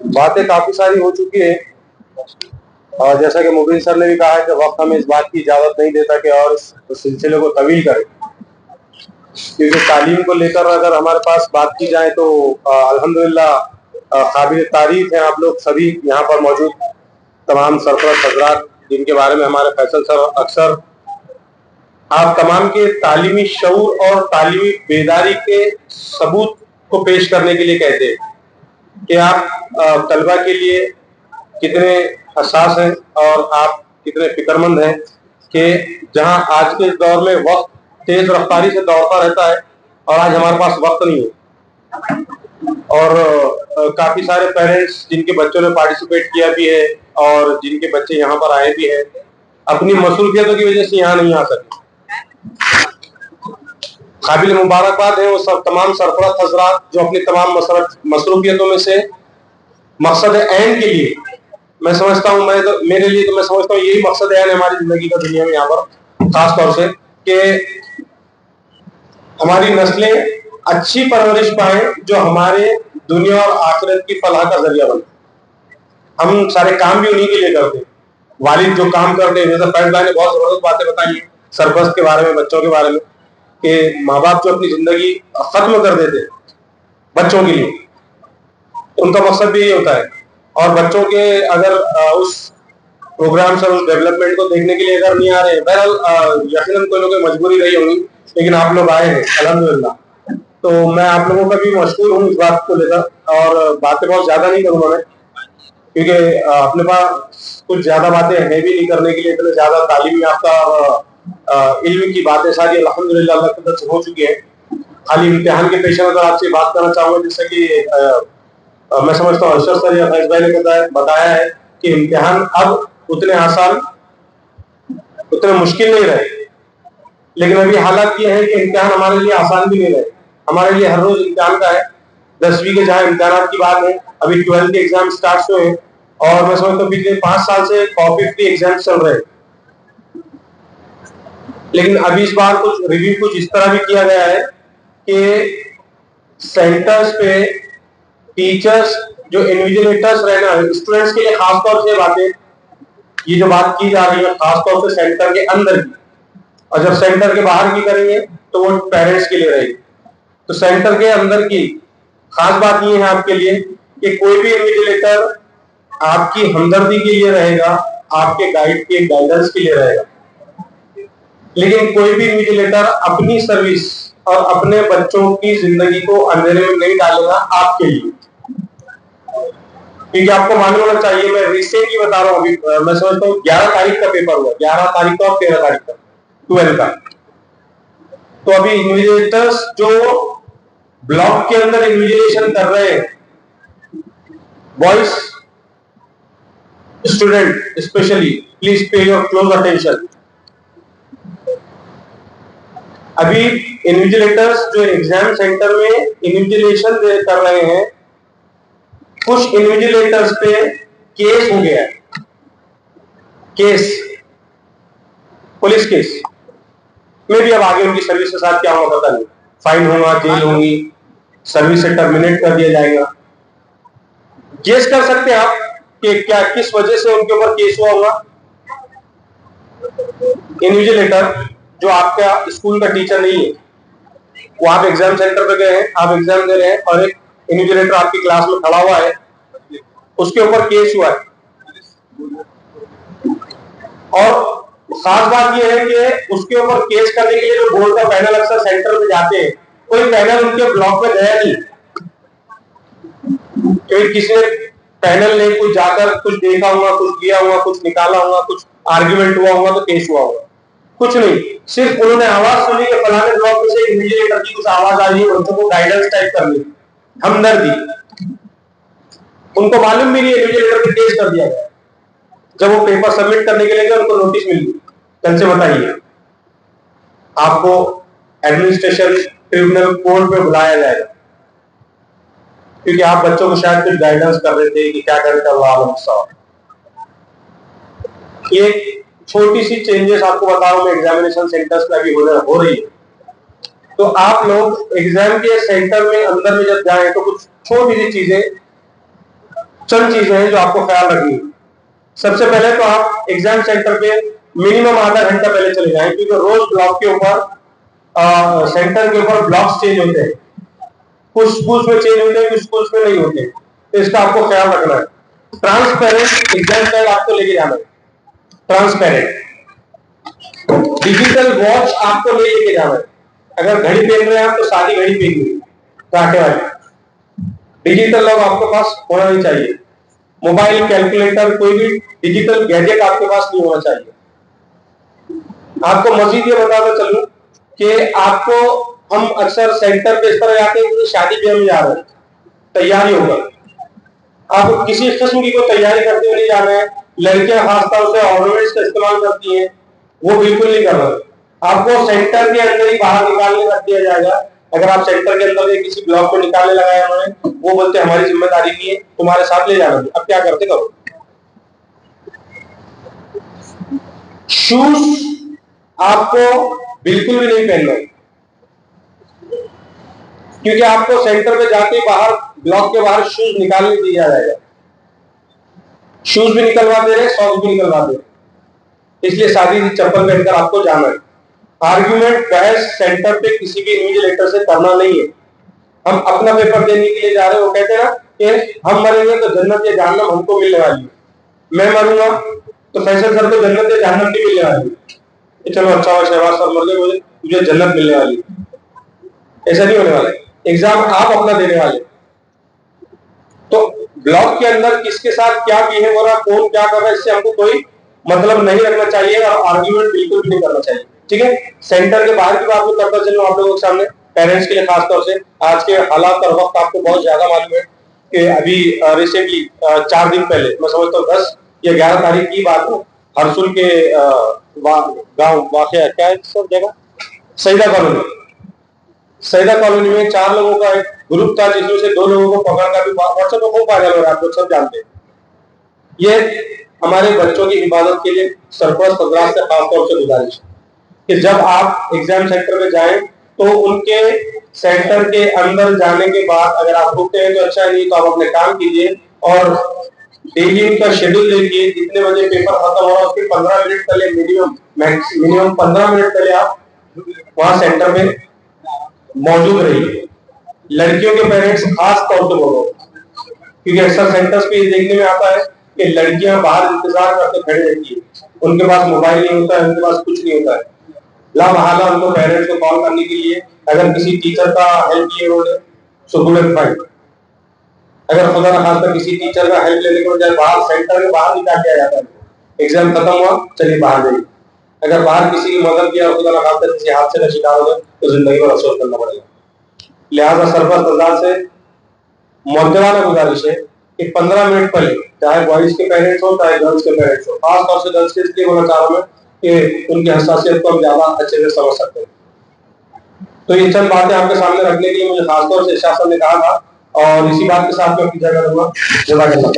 बातें काफी सारी हो चुकी है और जैसा कि मुबीन सर ने भी कहा है कि वक्त हमें इस बात की इजाजत नहीं देता कि और इस सिलसिले को तवील करें, क्योंकि तालीम को लेकर अगर हमारे पास बात की जाए तो अल्हम्दुलिल्लाह काबिल तारीफ है आप लोग सभी यहाँ पर मौजूद तमाम सरपरस्त हजरात, जिनके बारे में हमारे फैसल सर अक्सर आप तमाम के तालीमी शऊर और तालीमी बेदारी के सबूत को पेश करने के लिए कहते हैं कि आप तलबा के लिए कितने हसास हैं और आप कितने फिक्रमंद हैं कि जहां आज के इस दौर में वक्त तेज रफ्तारी से दौड़ता रहता है और आज हमारे पास वक्त नहीं है। और काफी सारे पेरेंट्स जिनके बच्चों ने पार्टिसिपेट किया भी है और जिनके बच्चे यहाँ पर आए भी हैं, अपनी मसरूफियतों की वजह से यहाँ नहीं आ सके। काबिल मुबारकबाद है वो सब तमाम सरफराज हजरात जो अपनी तमाम मसरूफियतों में से मकसद ऐन के लिए, मैं समझता हूँ मेरे लिए तो मैं समझता हूँ यही मकसद ऐन है हमारी जिंदगी का दुनिया में यहाँ पर, खास तौर से कि हमारी नस्लें अच्छी परवरिश पाए जो हमारे दुनिया और आखिरत की फलाह का जरिया बने। हम सारे काम भी उन्हीं के लिए करते हैं। वालिद जो काम करते हैं, जैसे फैज भाई ने बहुत जबरदस्त बातें बताई सरबस्त के बारे में, बच्चों के बारे में, कि माँ बाप जो अपनी जिंदगी खत्म कर देते बच्चों के लिए, उनका मकसद भी यही होता है। और बच्चों के अगर उस प्रोग्राम से उस डेवलपमेंट को देखने के लिए अगर नहीं आ रहे हैं, बहरहाल यकीनन कोई लोगों की मजबूरी रही होगी, लेकिन आप लोग आए हैं अल्हम्दुलिल्लाह, तो मैं आप लोगों का भी मशकूर हूँ इस बात को लेकर। और बातें बहुत ज्यादा नहीं करूंगा मैं, क्योंकि अपने पास कुछ ज्यादा बातें हैं भी नहीं करने के लिए, इतने ज्यादा तालीम याफ्ता और इल्म की बातें सारी अल्हम्दुलिल्लाह अल्लाह की तरफ से हो चुकी है। खाली इम्तिहान के पेश नजर आपसे बात करना चाहूंगा, जैसे कि मैं समझता हूँ अशरफ सर या फैज भाई ने बताया है कि इम्तिहान अब उतने आसान उतने मुश्किल नहीं रहे, लेकिन अभी हालात ये है कि इम्तिहान हमारे लिए आसान भी नहीं रहे। हमारे लिए हर रोज इम्तिहान का है। 10वीं के जहाँ इम्तिहान की बात है, अभी 12th के एग्जाम स्टार्ट हुए हैं और मैं समझता हूँ पिछले 5 साल से कॉपी फ्री एग्जाम चल रहे हैं। लेकिन अभी इस बार कुछ रिव्यू कुछ इस तरह भी किया गया है कि सेंटर्स पे टीचर्स जो इन्विजिलेटर्स रहना है, स्टूडेंट्स के लिए खासतौर से बातें, ये जो बात की जा रही है खासतौर से सेंटर के अंदर की, और जब सेंटर के बाहर की करेंगे तो वो पेरेंट्स के लिए रहेगी। तो सेंटर के अंदर की खास बात ये है आपके लिए कि कोई भी इन्विजिलेटर आपकी हमदर्दी के लिए रहेगा, आपके गाइड के गाइडेंस के लिए रहेगा, लेकिन कोई भी इन्विजिलेटर अपनी सर्विस और अपने बच्चों की जिंदगी को अंधेरे में नहीं डालेगा आपके लिए। क्योंकि आपको मालूम होना चाहिए, मैं रिसेंटली बता रहा हूँ, अभी मैं समझता हूँ 11 तारीख का पेपर हुआ, 11 तारीख का और 13 तारीख का 12 का। तो अभी इन्विजिलेटर्स जो ब्लॉक के अंदर इन्विजिलेशन कर रहे हैं, boys student specially, please pay your close attention. अभी इन्विजिलेटर्स जो एग्जाम सेंटर में इन्विजिलेशन कर रहे हैं, कुछ इन्विजिलेटर्स पे केस हो गया है, केस, पुलिस केस में भी। अब आगे उनकी सर्विस के साथ क्या होगा पता नहीं, फाइन होगा, जेल होगी, सर्विस से टर्मिनेट कर दिया जाएगा। केस कर सकते हैं आप कि क्या किस वजह से उनके ऊपर केस हुआ होगा। इन्विजिलेटर जो आपका स्कूल का टीचर नहीं है, वो आप एग्जाम सेंटर पे गए हैं, आप एग्जाम दे रहे हैं और एक इन्विजिलेटर आपकी क्लास में खड़ा हुआ है, उसके ऊपर केस हुआ है। और खास बात यह है कि उसके ऊपर केस करने के लिए जो बोर्ड का पैनल अक्सर सेंटर में जाते हैं, कोई पैनल उनके ब्लॉक में गया नहीं, क्योंकि किसी पैनल ने कुछ जाकर कुछ देखा होगा, कुछ किया होगा, कुछ निकाला होगा, कुछ आर्ग्यूमेंट हुआ होगा तो केस हुआ होगा, कुछ नहीं। सिर्फ उन्होंने आवाज सुनी कि फलाने ब्लॉक में से इन्विजिलेटर की कुछ आवाज आ रही है, बच्चों को गाइडेंस टाइप करनी, हमदर्दी, उनको मालूम भी नहीं, इन्विजिलेटर पे केस कर दिया गया। जब वो पेपर सबमिट करने के लिए गए, उनको नोटिस मिल गई, कल से बताइए आपको एडमिनिस्ट्रेशन ट्रिब्यूनल कोर्ट में बुलाया जाएगा, क्योंकि आप बच्चों को शायद कुछ गाइडेंस कर रहे थे कि क्या करें। ये छोटी सी चेंजेस आपको बता रहा हूं मैं, एग्जामिनेशन सेंटर्स में अभी हो रही है। तो आप लोग एग्जाम के सेंटर में अंदर में जब जाएं तो कुछ छोटी सी चीजें, चंद चीजें हैं जो आपको ख्याल रखनी है। सबसे पहले तो आप एग्जाम सेंटर पे मिनिमम आधा घंटा पहले चले जाएं, क्योंकि रोज ब्लॉक के ऊपर सेंटर के ऊपर ब्लॉक्स चेंज होते हैं। कुछ स्कूल्स में चेंज होते हैं, कुछ स्कूल्स में नहीं होते, तो इसका आपको ख्याल रखना है। ट्रांसपेरेंट एग्जाम पैड आपको लेके जाना है, ट्रांसपेरेंट। डिजिटल वॉच आपको ले लेके जाना है। अगर घड़ी पहन रहे हैं आप तो सादी घड़ी पहनिए, कांटे वाली। डिजिटल लॉक आपके पास होना नहीं चाहिए। मोबाइल, कैलकुलेटर, कोई भी डिजिटल गैजेट आपके पास नहीं होना चाहिए। आपको मजीद ये बताता चलूं कि आपको हम अक्सर सेंटर पे इस तरह जाते हैं कि शादी ब्याह में जा रहे हैं, तैयारी होगा। आप किसी किस्म की कोई तैयारी करते हुए नहीं जाना है। लड़कियां खासतौर से ऑर्नामेंट्स का इस्तेमाल करती हैं, वो बिल्कुल नहीं कर रहे। आपको सेंटर के अंदर ही बाहर निकालने रख दिया जाएगा। अगर आप सेंटर के अंदर किसी ब्लॉक को निकालने लगाए उन्होंने, वो बोलते हमारी जिम्मेदारी नहीं है, तुम्हारे साथ ले जाना। अब क्या करते करो। शूज आपको बिल्कुल भी नहीं पहनना, क्योंकि आपको सेंटर पे जाके बाहर ब्लॉक के बाहर शूज निकालने दिया जाएगा। शूज भी निकलवा दे रहे, सॉक्स भी निकलवा दे रहे, इसलिए सादी चप्पल पहनकर आपको जाना है। आर्ग्यूमेंट, बहस सेंटर पे किसी भी इन्विजिलेटर से करना नहीं है। हम अपना पेपर देने के लिए जा रहे हैं, वो कहते हैं ना कि हम मरेंगे तो जन्नत या जहन्नम हमको मिलने वाली है, मैं मरूंगा तो फैसल सर को जन्नत या जहन्नम की मिलने वाली है। चलो अच्छा हुआ शहबाज सर मर गए, मुझे जन्नत मिलने वाली है। ऐसा नहीं होने वाला है। एग्जाम आप अपना देने वाले, तो ब्लॉक के अंदर किसके साथ क्या बिहेव हो रहा, कौन क्या कर रहा है, इससे हमको कोई मतलब नहीं रखना चाहिए और आर्ग्यूमेंट बिल्कुल भी नहीं करना चाहिए। ठीक है, सेंटर के बाहर की बात मैं करता चलूं आप लोगों के सामने, पेरेंट्स के लिए खासतौर से। आज के हालात और वक्त आपको बहुत ज्यादा मालूम है कि अभी रिसेंटली 4 दिन पहले, मैं समझता हूँ 10 या 11 तारीख की बात है, हरसुल के गांव वाकया क्या है सब जगह, सईदा कॉलोनी। सईदा कॉलोनी में 4 लोगों का एक ग्रुप था, जिसमें से 2 लोगों को पकड़ कर भी व्हाट्सएप पर खूब वायरल हो रहा है, आप लोग सब जानते हैं। ये हमारे बच्चों की हिफाजत के लिए सरपंच हजरात से खासतौर से गुजारिश कि जब आप एग्जाम सेंटर में जाएं तो उनके सेंटर के अंदर जाने के बाद अगर आप रुकते हैं तो अच्छा, नहीं तो आप अपने काम कीजिए और डेली उनका शेड्यूल देखिए। जितने बजे पेपर खत्म हो रहा है उसके 15 मिनट पहले, मिनिमम 15 मिनट पहले आप वहां सेंटर में मौजूद रहिए। लड़कियों के पेरेंट्स खास तौर पर बोलो, क्योंकि अक्सर सेंटर्स पे ये देखने में आता है कि लड़कियां बाहर इंतजार करके खड़ी रहती है, उनके पास मोबाइल नहीं होता है, उनके पास कुछ नहीं होता है। लामहला उनको पेरेंट्स को कॉल करने के लिए अगर किसी टीचर का हेल्प लिए उन्होंने, सो गुड एंड फाइन। अगर खुदा न खास्ता किसी टीचर का हेल्प लेने के बजाय बाहर सेंटर के बाहर निकाल दिया जाता है, एग्जाम खत्म हुआ चलिए बाहर जाइए। अगर बाहर किसी की मदद किया और खुदा न खास्ता किसी हादसे का शिकार हो गए तो जिंदगी भर अफसोस करना पड़ेगा। लिहाजा सरपंच हजरात से मुअद्दबाना गुजारिश है कि 15 मिनट पहले, चाहे बॉयज के पेरेंट्स हो चाहे गर्ल्स के पेरेंट्स हो, खासतौर से गर्ल्स के इसलिए बोलना चाह रहा हूं कि उनकी हसासियत को हम ज्यादा अच्छे से समझ सकते हैं। तो ये चंद बातें आपके सामने रखने के लिए मुझे खासतौर से शासन ने कहा था, और इसी बात के साथ मैं अपनी जगह रहूंगा। जज़ाकल्लाह।